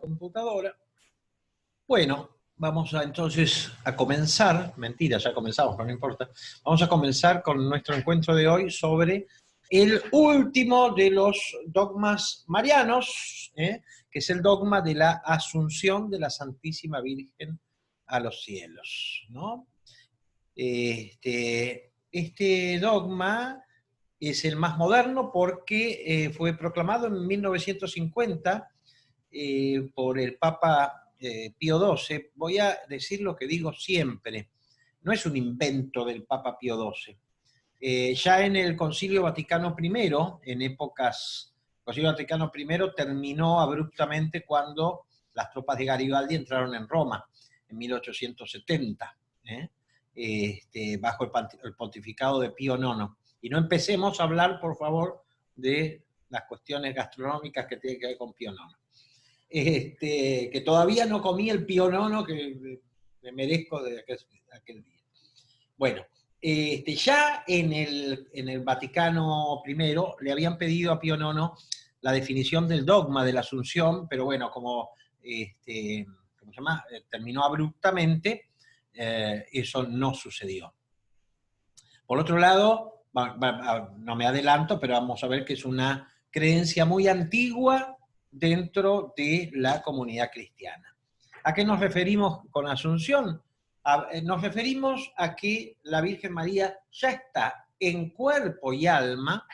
computadora. Bueno, vamos entonces a comenzar, mentira, ya comenzamos, pero no importa. Vamos a comenzar con nuestro encuentro de hoy sobre el último de los dogmas marianos, que es el dogma de la asunción de la Santísima Virgen a los cielos, ¿no? Este dogma es el más moderno porque fue proclamado en 1950 por el Papa Pío XII. Voy a decir lo que digo siempre, no es un invento del Papa Pío XII. Ya en el Concilio Vaticano I, en épocas, el Concilio Vaticano I terminó abruptamente cuando las tropas de Garibaldi entraron en Roma, en 1870, bajo el pontificado de Pío IX. Y no empecemos a hablar, por favor, de las cuestiones gastronómicas que tienen que ver con Pío IX. Que todavía no comí el Pío IX que me merezco de aquel día. Bueno, ya en el Vaticano I le habían pedido a Pío IX la definición del dogma de la Asunción, pero bueno, como ¿cómo se llama? Terminó abruptamente, eso no sucedió. Por otro lado, no me adelanto, pero vamos a ver que es una creencia muy antigua dentro de la comunidad cristiana. ¿A qué nos referimos con Asunción? Nos referimos a que la Virgen María ya está en cuerpo y alma,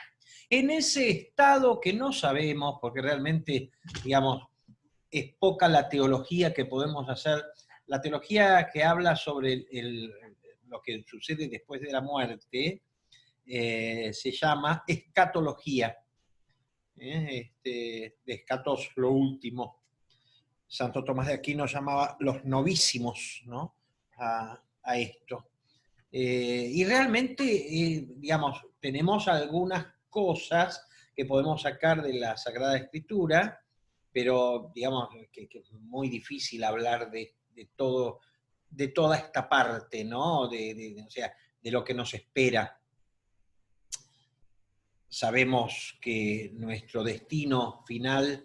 en ese estado que no sabemos, porque realmente, digamos, es poca la teología que podemos hacer. La teología que habla sobre lo que sucede después de la muerte se llama escatología. Escatos, lo último. Santo Tomás de Aquino llamaba los novísimos, ¿no? a esto. Y realmente, digamos, tenemos algunas cosas que podemos sacar de la Sagrada Escritura, pero digamos que es muy difícil hablar de todo, de toda esta parte, ¿no? O sea, de lo que nos espera. Sabemos que nuestro destino final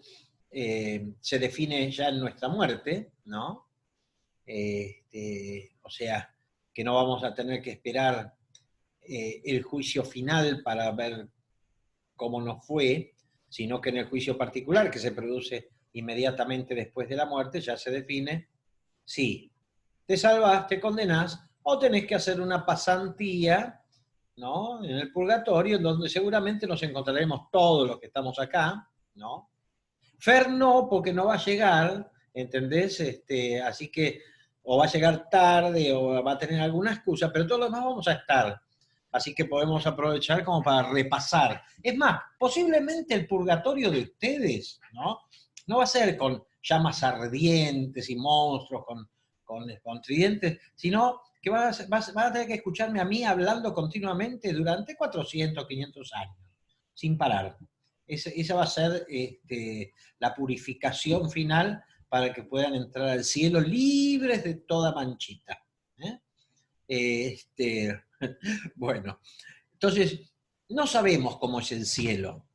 se define ya en nuestra muerte, ¿no? O sea, que no vamos a tener que esperar el juicio final para ver cómo nos fue, sino que en el juicio particular, que se produce inmediatamente después de la muerte, ya se define si te salvás, te condenás, o tenés que hacer una pasantía, ¿no? En el purgatorio, en donde seguramente nos encontraremos todos los que estamos acá, ¿no? Fer no, porque no va a llegar, ¿entendés? Así que o va a llegar tarde o va a tener alguna excusa, pero todos los demás vamos a estar. Así que podemos aprovechar como para repasar. Es más, posiblemente el purgatorio de ustedes, ¿no? No va a ser con llamas ardientes y monstruos, con tridentes, sino que van a tener que escucharme a mí hablando continuamente durante 400, 500 años, sin parar. Esa va a ser la purificación final para que puedan entrar al cielo libres de toda manchita. Bueno, entonces, no sabemos cómo es el cielo.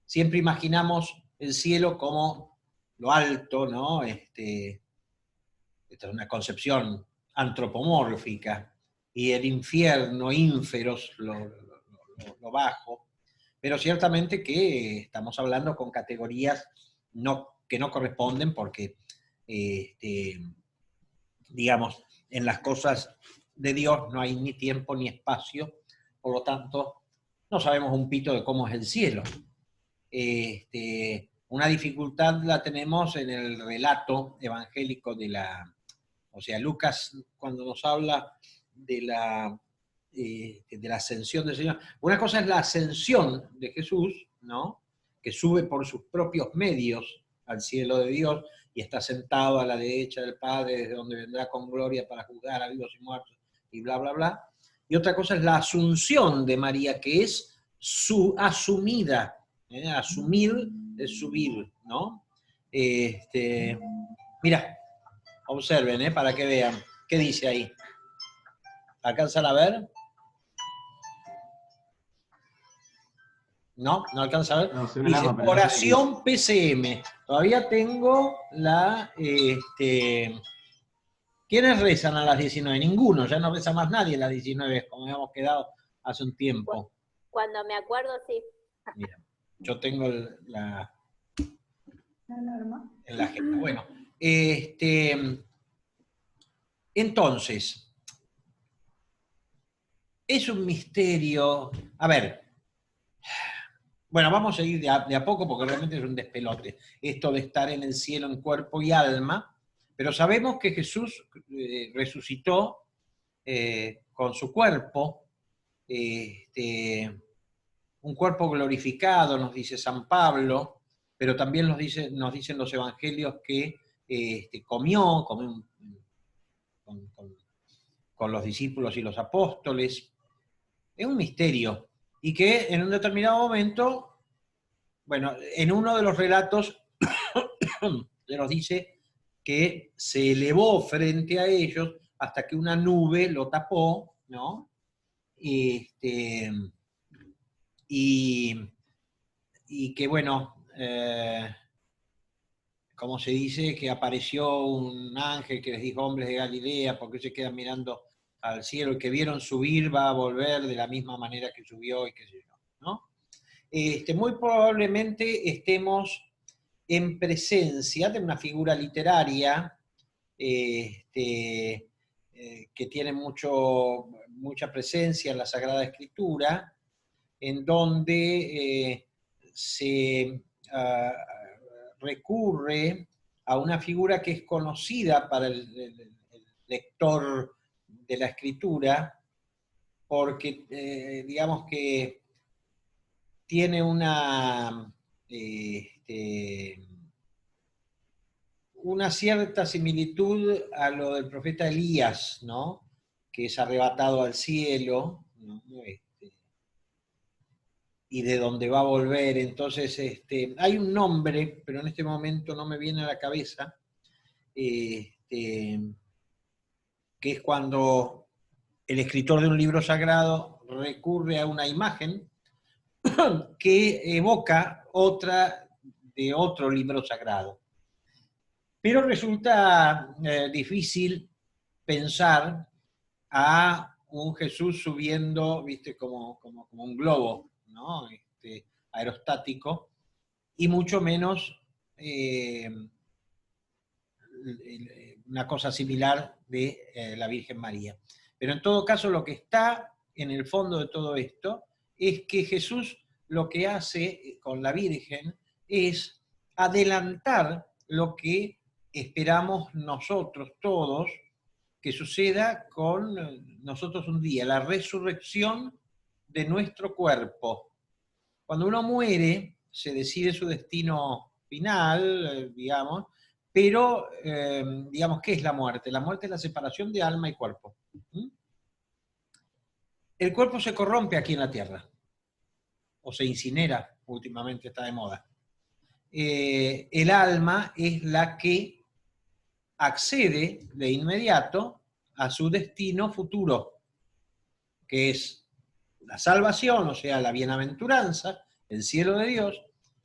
Siempre imaginamos el cielo como lo alto, ¿no? Esta es una concepción antropomórfica, y el infierno, ínferos, lo bajo. Pero ciertamente que estamos hablando con categorías que no corresponden porque, digamos, en las cosas de Dios no hay ni tiempo ni espacio, por lo tanto, no sabemos un pito de cómo es el cielo. Una dificultad la tenemos en el relato evangélico o sea, Lucas, cuando nos habla de la ascensión del Señor. Una cosa es la ascensión de Jesús, ¿no? Que sube por sus propios medios al cielo de Dios y está sentado a la derecha del Padre, desde donde vendrá con gloria para juzgar a vivos y muertos, y bla, bla, bla. Y otra cosa es la asunción de María, que es su asumida. Asumir es subir, ¿no? Mira, observen, para que vean. ¿Qué dice ahí? ¿Alcanzan a ver? No, no alcanza a ver. No, soy un Dice, alma, pero no sé qué dice. oración PCM. Todavía tengo la... ¿Quiénes rezan a las 19? Ninguno, ya no reza más nadie a las 19, como habíamos quedado hace un tiempo. Cuando me acuerdo, sí. Mira, yo tengo la alarma. en la agenda. Bueno, entonces, es un misterio. A ver, bueno, vamos a ir de a poco porque realmente es un despelote. Esto de estar en el cielo en cuerpo y alma, pero sabemos que Jesús resucitó con su cuerpo, un cuerpo glorificado, nos dice San Pablo, pero también nos dicen los evangelios que comió con los discípulos y los apóstoles. Es un misterio. Y que en un determinado momento, bueno, en uno de los relatos se nos dice que se elevó frente a ellos hasta que una nube lo tapó, ¿no? Y que, bueno, como se dice, que apareció un ángel que les dijo, hombres de Galilea, ¿por qué se quedan mirando al cielo? El que vieron subir va a volver de la misma manera que subió y qué sé yo, ¿no? Muy probablemente estemos en presencia de una figura literaria que tiene mucha presencia en la Sagrada Escritura, en donde se recurre a una figura que es conocida para el lector de la Escritura, porque digamos que tiene una cierta similitud a lo del profeta Elías, ¿no? Que es arrebatado al cielo, ¿no? Y de donde va a volver. Entonces, hay un nombre, pero en este momento no me viene a la cabeza, que es cuando el escritor de un libro sagrado recurre a una imagen que evoca otra de otro libro sagrado. Pero resulta difícil pensar a un Jesús subiendo, viste, como un globo, ¿no? Aerostático, y mucho menos una cosa similar de la Virgen María. Pero en todo caso, lo que está en el fondo de todo esto es que Jesús lo que hace con la Virgen es adelantar lo que esperamos nosotros todos que suceda con nosotros un día, la resurrección de nuestro cuerpo. Cuando uno muere, se decide su destino final, digamos, pero, digamos, ¿qué es la muerte? La muerte es la separación de alma y cuerpo. ¿Mm? El cuerpo se corrompe aquí en la Tierra, o se incinera, últimamente está de moda. El alma es la que accede de inmediato a su destino futuro, que es la salvación, o sea, la bienaventuranza, el cielo de Dios,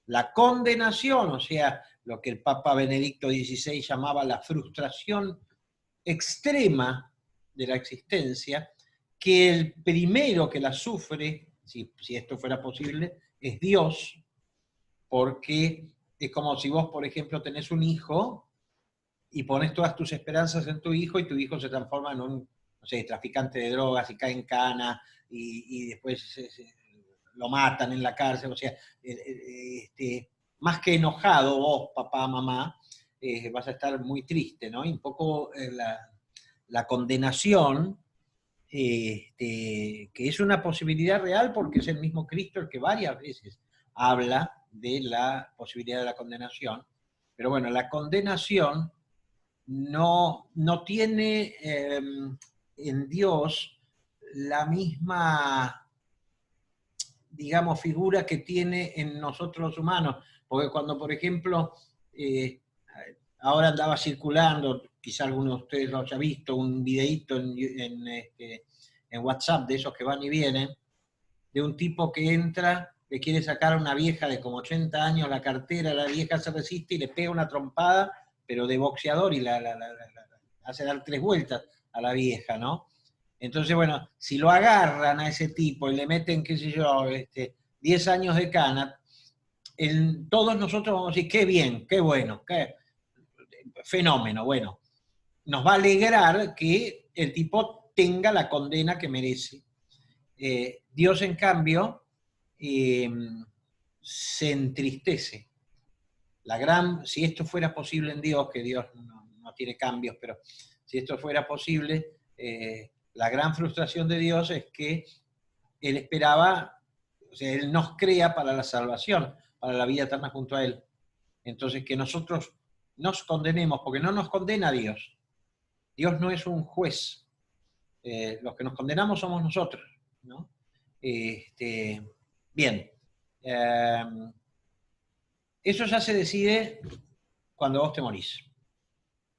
la condenación, o sea, lo que el Papa Benedicto XVI llamaba la frustración extrema de la existencia, que el primero que la sufre, si esto fuera posible, es Dios, porque es como si vos, por ejemplo, tenés un hijo y pones todas tus esperanzas en tu hijo y tu hijo se transforma en un, no sé, traficante de drogas y cae en cana y después lo matan en la cárcel. O sea, más que enojado vos, papá, mamá, vas a estar muy triste, ¿no? Y un poco la condenación, que es una posibilidad real porque es el mismo Cristo el que varias veces habla de la posibilidad de la condenación. Pero bueno, la condenación no tiene en Dios la misma, digamos, figura que tiene en nosotros los humanos. Porque cuando, por ejemplo, ahora andaba circulando, quizá alguno de ustedes lo haya visto, un videíto en WhatsApp de esos que van y vienen, de un tipo que entra le quiere sacar a una vieja de como 80 años la cartera, la vieja se resiste y le pega una trompada, pero de boxeador, y la hace dar 3 vueltas a la vieja, ¿no? Entonces, bueno, si lo agarran a ese tipo y le meten, qué sé yo, 10 años de cana, todos nosotros vamos a decir, qué bien, qué bueno, qué fenómeno, bueno. Nos va a alegrar que el tipo tenga la condena que merece. Dios, en cambio, se entristece. Si esto fuera posible en Dios, que Dios no tiene cambios, pero si esto fuera posible, la gran frustración de Dios es que Él esperaba, o sea, Él nos crea para la salvación, para la vida eterna junto a Él. Entonces, que nosotros nos condenemos, porque no nos condena Dios. Dios no es un juez. Los que nos condenamos somos nosotros, ¿no? Bien. Eso ya se decide cuando vos te morís.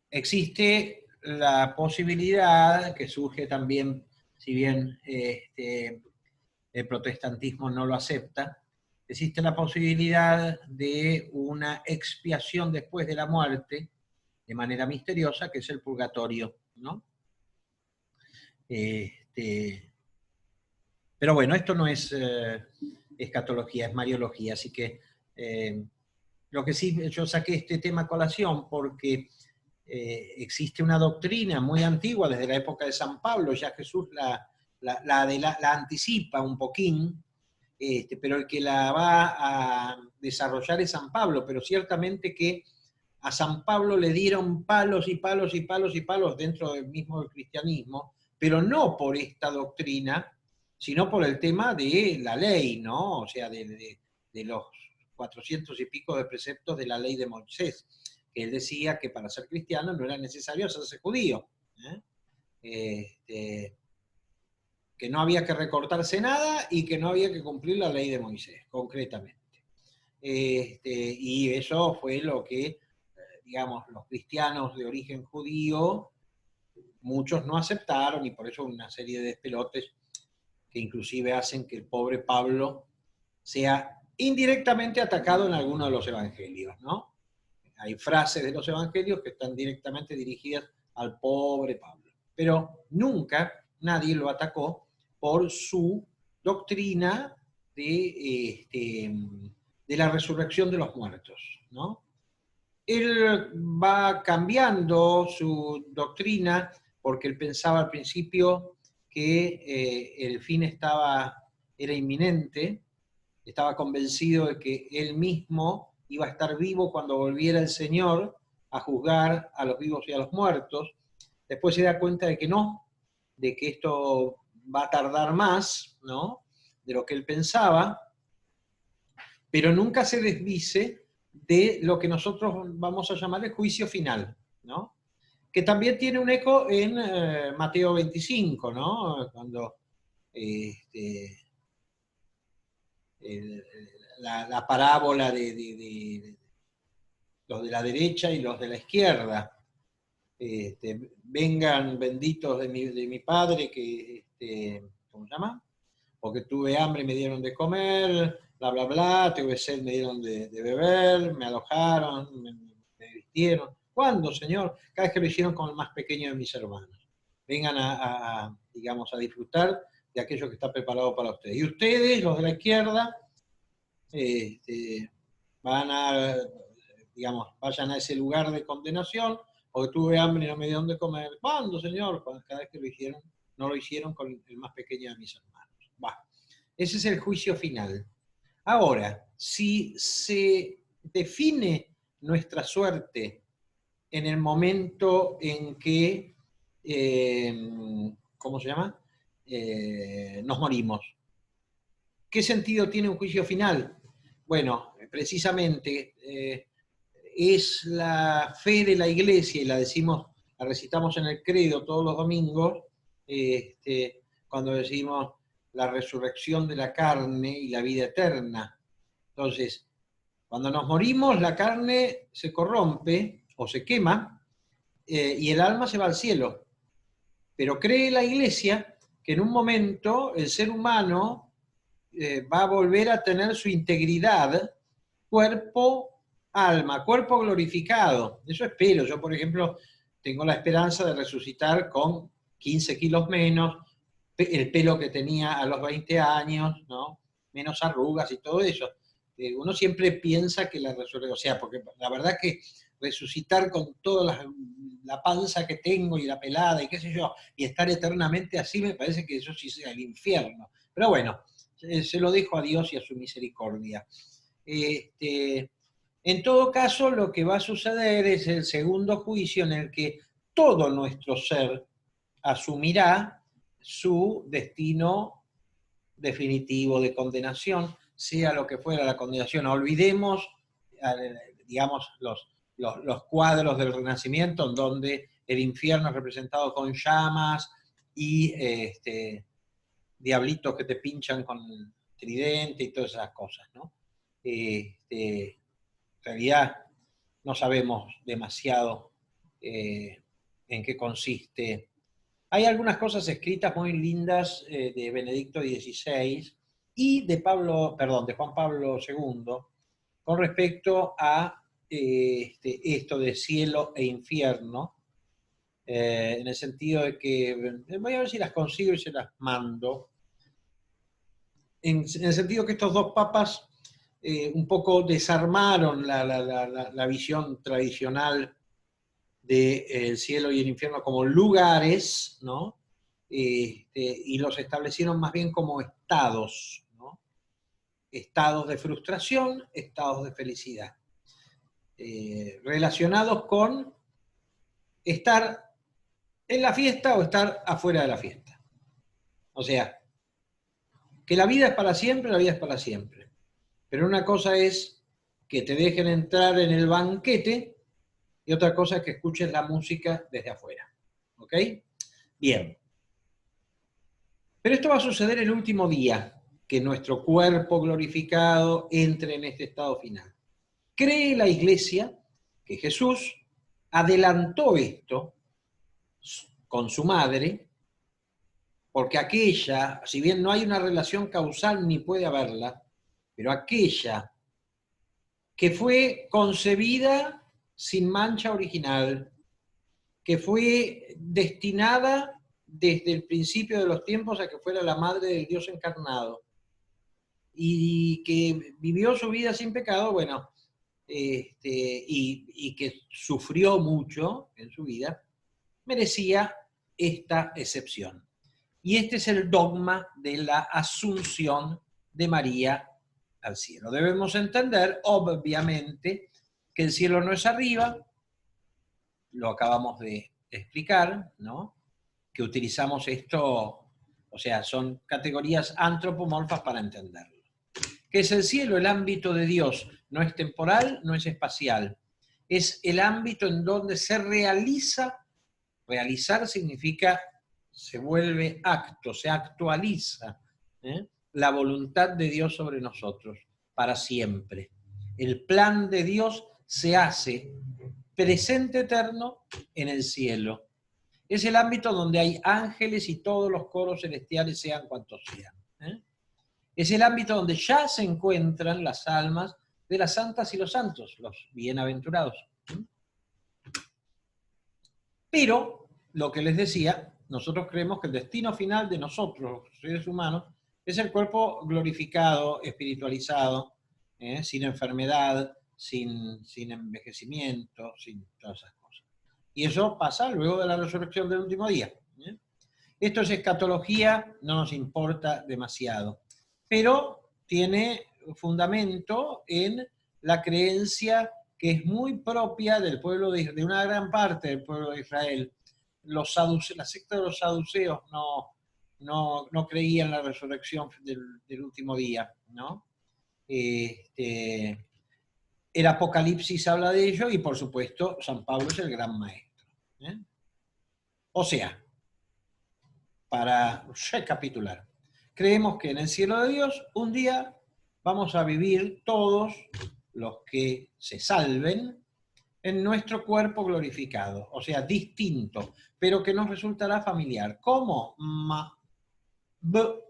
Existe la posibilidad, que surge también, si bien el protestantismo no lo acepta, existe la posibilidad de una expiación después de la muerte, de manera misteriosa, que es el purgatorio, ¿no? Pero bueno, esto no es escatología, es mariología, así que lo que sí, yo saqué este tema a colación porque existe una doctrina muy antigua, desde la época de San Pablo, ya Jesús la anticipa un poquín, pero el que la va a desarrollar es San Pablo, pero ciertamente que a San Pablo le dieron palos y palos y palos y palos dentro del mismo cristianismo, pero no por esta doctrina, sino por el tema de la ley, ¿no? O sea, de los 400 y pico de preceptos de la ley de Moisés, que él decía que para ser cristiano no era necesario hacerse judío, que no había que recortarse nada y que no había que cumplir la ley de Moisés, concretamente. Y eso fue lo que, digamos, los cristianos de origen judío, muchos no aceptaron, y por eso una serie de despelotes que inclusive hacen que el pobre Pablo sea indirectamente atacado en alguno de los evangelios, ¿no? Hay frases de los evangelios que están directamente dirigidas al pobre Pablo, pero nunca nadie lo atacó por su doctrina de la resurrección de los muertos, ¿no? Él va cambiando su doctrina porque él pensaba al principio que el fin era inminente, estaba convencido de que él mismo iba a estar vivo cuando volviera el Señor a juzgar a los vivos y a los muertos. Después se da cuenta de que no, de que esto va a tardar más, ¿no?, de lo que él pensaba, pero nunca se desdice de lo que nosotros vamos a llamar el juicio final, ¿no?, que también tiene un eco en Mateo 25, ¿no?, cuando la parábola de los de la derecha y los de la izquierda. Vengan benditos de mi Padre, que, ¿cómo se llama? Porque tuve hambre y me dieron de comer, bla, bla, bla, tuve sed, me dieron de beber, me alojaron, me vistieron. ¿Cuándo, Señor? Cada vez que lo hicieron con el más pequeño de mis hermanos. Vengan digamos, a disfrutar de aquello que está preparado para ustedes. Y ustedes, los de la izquierda, vayan a ese lugar de condenación, porque tuve hambre y no me dieron de comer. ¿Cuándo, Señor? Cada vez que lo hicieron, no lo hicieron con el más pequeño de mis hermanos. Ese es el juicio final. Ahora, si se define nuestra suerte en el momento en que, ¿cómo se llama?, nos morimos, ¿qué sentido tiene un juicio final? Bueno, precisamente es la fe de la Iglesia, y la recitamos en el credo todos los domingos, cuando decimos la resurrección de la carne y la vida eterna. Entonces, cuando nos morimos, la carne se corrompe o se quema y el alma se va al cielo. Pero cree la Iglesia que en un momento el ser humano va a volver a tener su integridad, cuerpo, alma, cuerpo glorificado. Eso espero. Yo, por ejemplo, tengo la esperanza de resucitar con 15 kilos menos, el pelo que tenía a los 20 años, ¿no? Menos arrugas y todo eso. Uno siempre piensa que la resurrección, o sea, porque la verdad que resucitar con toda la panza que tengo y la pelada y qué sé yo, y estar eternamente así, me parece que eso sí sea el infierno. Pero bueno, se lo dejo a Dios y a su misericordia. En todo caso, lo que va a suceder es el segundo juicio en el que todo nuestro ser asumirá su destino definitivo de condenación, sea lo que fuera la condenación. Olvidemos, digamos, los cuadros del Renacimiento, en donde el infierno es representado con llamas y diablitos que te pinchan con el tridente y todas esas cosas, ¿no? En realidad no sabemos demasiado en qué consiste. Hay algunas cosas escritas muy lindas de Benedicto XVI y de Juan Pablo II con respecto a esto de cielo e infierno, en el sentido de que, voy a ver si las consigo y se las mando, en el sentido que estos dos papas un poco desarmaron la visión tradicional del cielo y el infierno como lugares, ¿no? Y los establecieron más bien como estados, ¿no? Estados de frustración, estados de felicidad, relacionados con estar en la fiesta o estar afuera de la fiesta. O sea, que la vida es para siempre, la vida es para siempre. Pero una cosa es que te dejen entrar en el banquete y otra cosa es que escuches la música desde afuera. ¿Ok? Bien. Pero esto va a suceder el último día, que nuestro cuerpo glorificado entre en este estado final. Cree la Iglesia que Jesús adelantó esto con su madre, porque aquella, si bien no hay una relación causal ni puede haberla, pero aquella que fue concebida sin mancha original, que fue destinada desde el principio de los tiempos a que fuera la madre del Dios encarnado, y que vivió su vida sin pecado, bueno, y que sufrió mucho en su vida, merecía esta excepción. Y este es el dogma de la asunción de María al cielo. Debemos entender, obviamente, que el cielo no es arriba, lo acabamos de explicar, ¿no? Que utilizamos esto, o sea, son categorías antropomorfas para entenderlo. ¿Qué es el cielo? El ámbito de Dios. No es temporal, no es espacial. Es el ámbito en donde se realiza. Realizar significa se vuelve acto, se actualiza la voluntad de Dios sobre nosotros para siempre. El plan de Dios se hace presente eterno en el cielo. Es el ámbito donde hay ángeles y todos los coros celestiales, sean cuantos sean. Es el ámbito donde ya se encuentran las almas de las santas y los santos, los bienaventurados. Pero, lo que les decía, nosotros creemos que el destino final de nosotros, los seres humanos, es el cuerpo glorificado, espiritualizado, sin enfermedad, sin envejecimiento, sin todas esas cosas. Y eso pasa luego de la resurrección del último día. Esto es escatología, no nos importa demasiado, pero tiene fundamento en la creencia que es muy propia del pueblo de una gran parte del pueblo de Israel. La secta de los saduceos no creían en la resurrección del último día, ¿no? El Apocalipsis habla de ello y, por supuesto, San Pablo es el gran maestro. O sea, para recapitular, creemos que en el cielo de Dios un día vamos a vivir todos los que se salven en nuestro cuerpo glorificado, o sea, distinto, pero que nos resultará familiar. ¿Cómo?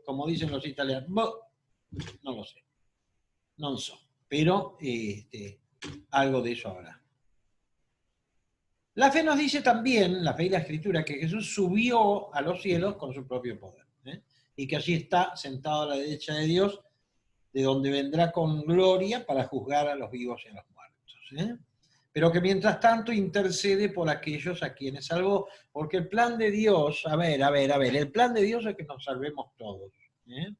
Como dicen los italianos, No lo sé. No sé. Pero algo de eso habrá. La fe nos dice también, la fe y la escritura, que Jesús subió a los cielos con su propio poder, ¿eh? Y que allí está sentado a la derecha de Dios, de donde vendrá con gloria para juzgar a los vivos y a los muertos, ¿eh? Pero que mientras tanto intercede por aquellos a quienes salvó, porque el plan de Dios, el plan de Dios es que nos salvemos todos, ¿eh?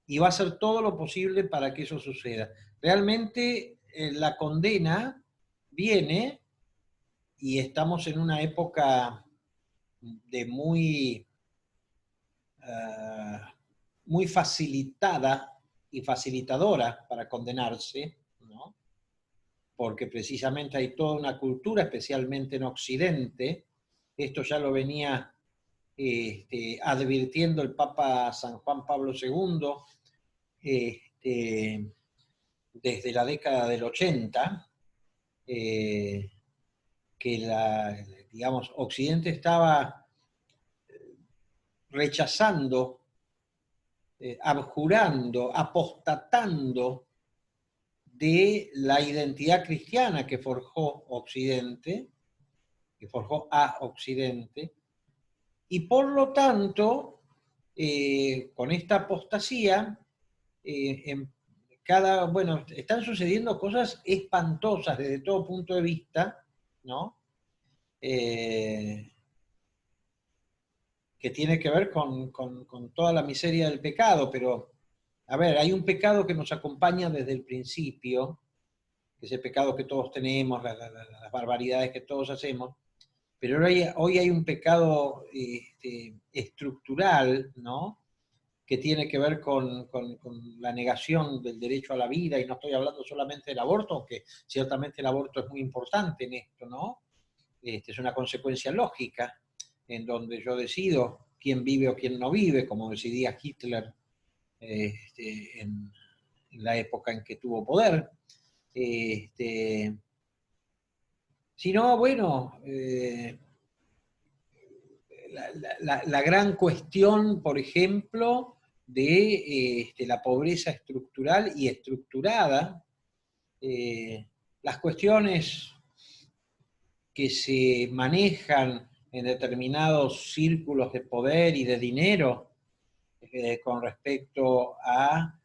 Y va a hacer todo lo posible para que eso suceda. Realmente la condena viene y estamos en una época de muy facilitada y facilitadora para condenarse, ¿no? Porque precisamente hay toda una cultura, especialmente en Occidente, esto ya lo venía advirtiendo el Papa San Juan Pablo II desde la década del 80, que digamos, Occidente estaba rechazando, abjurando, apostatando de la identidad cristiana que forjó Occidente, que forjó a Occidente, y por lo tanto, con esta apostasía, bueno, están sucediendo cosas espantosas desde todo punto de vista, ¿no? Que tiene que ver con toda la miseria del pecado, pero, a ver, hay un pecado que nos acompaña desde el principio, que es el pecado que todos tenemos, las barbaridades que todos hacemos, pero hoy hay un pecado estructural, ¿no? Que tiene que ver con la negación del derecho a la vida, y no estoy hablando solamente del aborto, aunque ciertamente el aborto es muy importante en esto, ¿no? Es una consecuencia lógica, en donde yo decido quién vive o quién no vive, como decidía Hitler en la época en que tuvo poder. Sino, bueno, la gran cuestión, por ejemplo, de la pobreza estructural y estructurada, las cuestiones que se manejan en determinados círculos de poder y de dinero con respecto a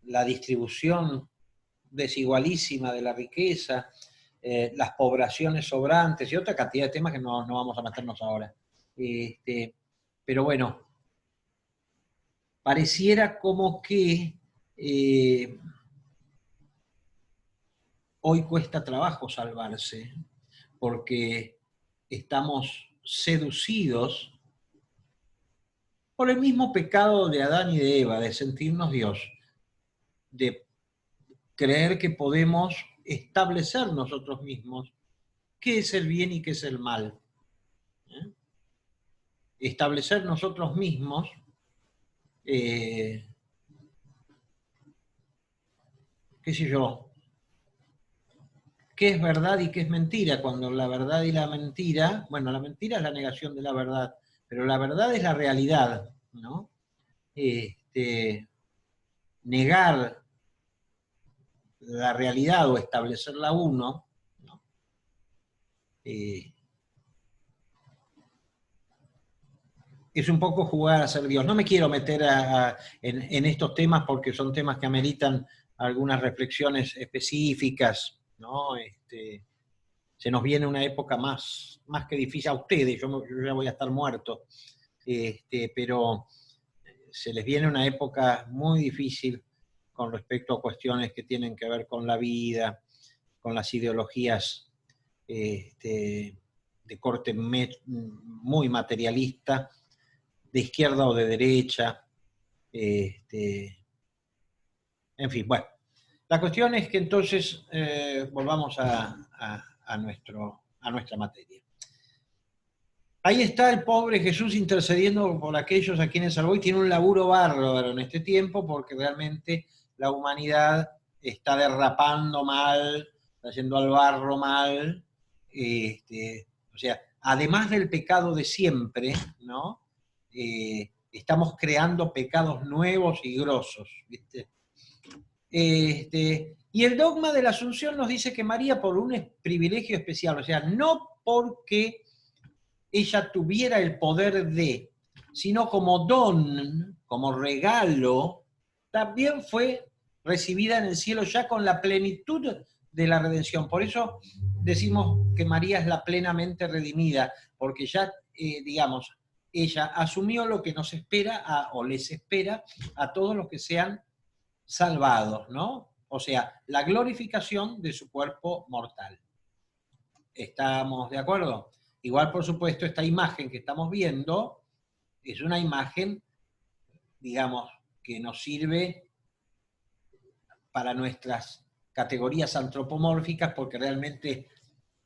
la distribución desigualísima de la riqueza, las poblaciones sobrantes y otra cantidad de temas que no vamos a meternos ahora. Pero bueno, pareciera como que hoy cuesta trabajo salvarse, porque estamos seducidos por el mismo pecado de Adán y de Eva, de sentirnos Dios, de creer que podemos establecer nosotros mismos qué es el bien y qué es el mal. Establecer nosotros mismos qué sé yo, qué es verdad y qué es mentira, cuando la verdad y la mentira, bueno, la mentira es la negación de la verdad, pero la verdad es la realidad, ¿no? Negar la realidad o establecerla uno, ¿no? Es un poco jugar a ser Dios. No me quiero meter en estos temas porque son temas que ameritan algunas reflexiones específicas, ¿no? Se nos viene una época más que difícil a ustedes, yo ya voy a estar muerto, pero se les viene una época muy difícil con respecto a cuestiones que tienen que ver con la vida, con las ideologías de corte muy materialista, de izquierda o de derecha, en fin, bueno. La cuestión es que entonces volvamos a nuestra materia. Ahí está el pobre Jesús intercediendo por aquellos a quienes salvó y tiene un laburo bárbaro en este tiempo porque realmente la humanidad está derrapando mal, está yendo al barro mal, o sea, además del pecado de siempre, ¿no? estamos creando pecados nuevos y grosos, ¿viste? Y el dogma de la Asunción nos dice que María, por un privilegio especial, o sea, no porque ella tuviera el poder de, sino como don, como regalo, también fue recibida en el cielo ya con la plenitud de la redención. Por eso decimos que María es la plenamente redimida, porque ya, digamos, ella asumió lo que nos espera, o les espera a todos los que sean salvados, ¿no? O sea, la glorificación de su cuerpo mortal. ¿Estamos de acuerdo? Igual, por supuesto, esta imagen que estamos viendo es una imagen, digamos, que nos sirve para nuestras categorías antropomórficas, porque realmente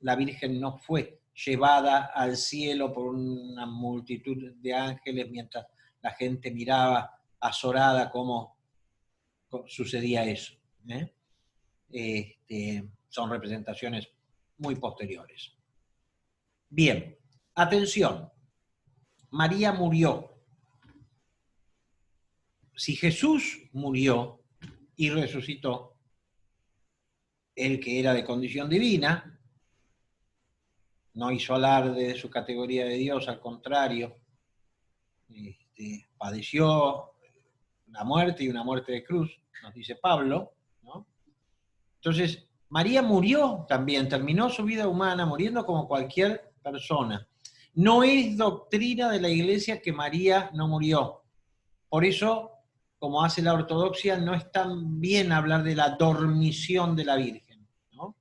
la Virgen no fue llevada al cielo por una multitud de ángeles mientras la gente miraba azorada cómo sucedía eso, ¿eh? Son representaciones muy posteriores. Bien, atención, María murió. Si Jesús murió y resucitó, el que era de condición divina, no hizo alarde de su categoría de Dios, al contrario, padeció una muerte y una muerte de cruz, nos dice Pablo, ¿no? Entonces, María murió también, terminó su vida humana muriendo como cualquier persona. No es doctrina de la Iglesia que María no murió. Por eso, como hace la ortodoxia, no es tan bien hablar de la dormición de la Virgen, ¿no?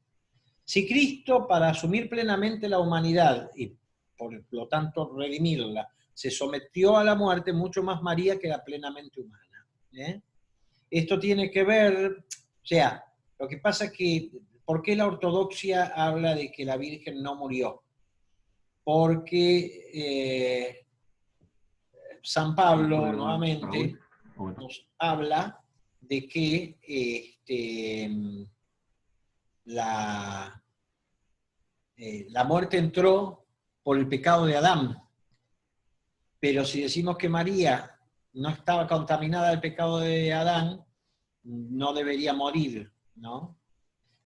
Si Cristo, para asumir plenamente la humanidad y por lo tanto redimirla, se sometió a la muerte, mucho más María que era plenamente humana, ¿eh? Esto tiene que ver, o sea, lo que pasa es que, ¿por qué la ortodoxia habla de que la Virgen no murió? Porque San Pablo, nuevamente, nos habla de que la muerte entró por el pecado de Adán. Pero si decimos que María no estaba contaminada del pecado de Adán, no debería morir, ¿no?